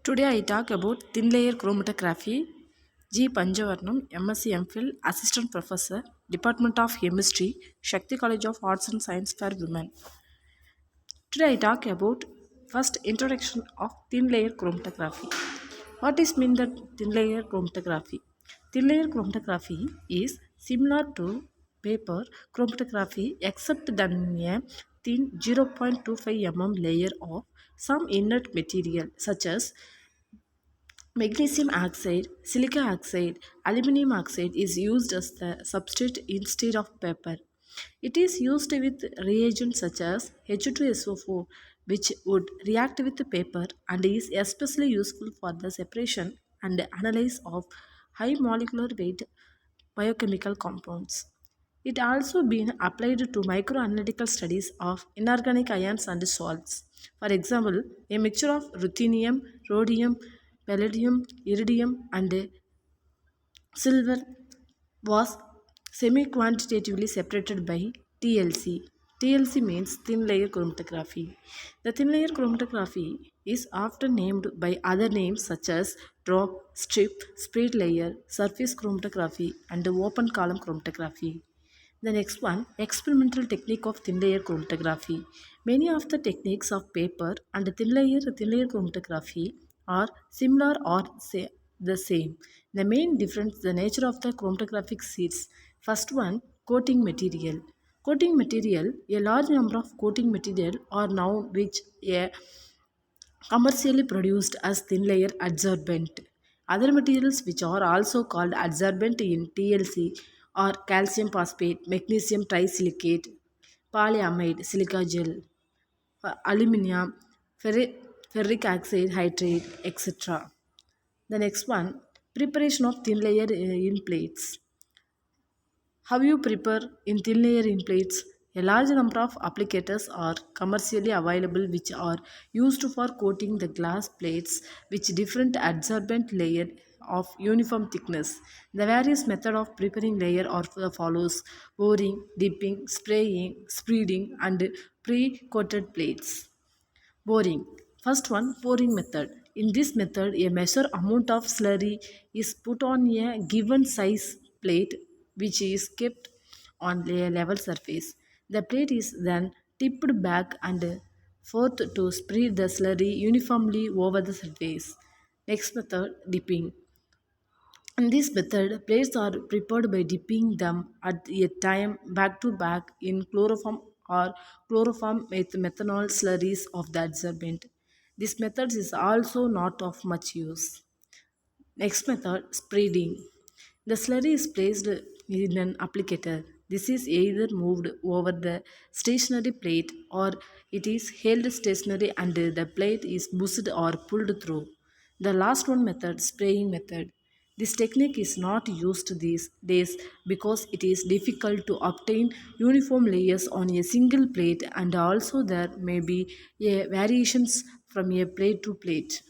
Today I talk about Thinlayer Chromatography. G. Panjavarnam, MSc MPhil, Assistant Professor, Department of Chemistry, Shakti College of Arts and Science for Women. Today I talk about first introduction of thin layer chromatography. What is mean that thin layer chromatography? Thin layer chromatography is similar to paper chromatography except that in a thin 0.25 mm layer of some inert material such as magnesium oxide, silica oxide, aluminum oxide is used as the substrate instead of paper. It is used with reagents such as H2SO4, which would react with the paper and is especially useful for the separation and analysis of high molecular weight biochemical compounds. It also been applied to microanalytical studies of inorganic ions and salts. For example, a mixture of ruthenium, rhodium, palladium, iridium, and silver was semi-quantitatively separated by TLC. TLC means thin layer chromatography. The thin layer chromatography is often named by other names such as drop, strip, spread layer, surface chromatography, and open column chromatography. The next one, experimental technique of thin layer chromatography. Many of the techniques of paper and thin layer chromatography are similar or the same. The main difference, the nature of the chromatographic sheets. First one, coating material. Coating material, a large number of coating material are now which a commercially produced as thin layer adsorbent. Other materials which are also called adsorbent in TLC are calcium phosphate, magnesium trisilicate, polyamide, silica gel, aluminum, ferric oxide hydrate, etc. The next one, preparation of thin layer in plates. How you prepare in thin layer in plates? A large number of applicators are commercially available which are used for coating the glass plates with different adsorbent layer of uniform thickness. The various method of preparing layer are the follows: pouring, dipping, spraying, spreading, and pre-coated plates. Boring. First one, pouring method. In this method, a measured amount of slurry is put on a given size plate which is kept on a level surface. The plate is then tipped back and forth to spread the slurry uniformly over the surface. Next method, dipping. In this method, plates are prepared by dipping them at a time back to back in chloroform or chloroform with methanol slurries of the adsorbent. This method is also not of much use. Next method, spreading. The slurry is placed in an applicator. This is either moved over the stationary plate or it is held stationary and the plate is pushed or pulled through. The last one method, spraying method. This technique is not used these days because it is difficult to obtain uniform layers on a single plate and also there may be a variations from a plate to plate.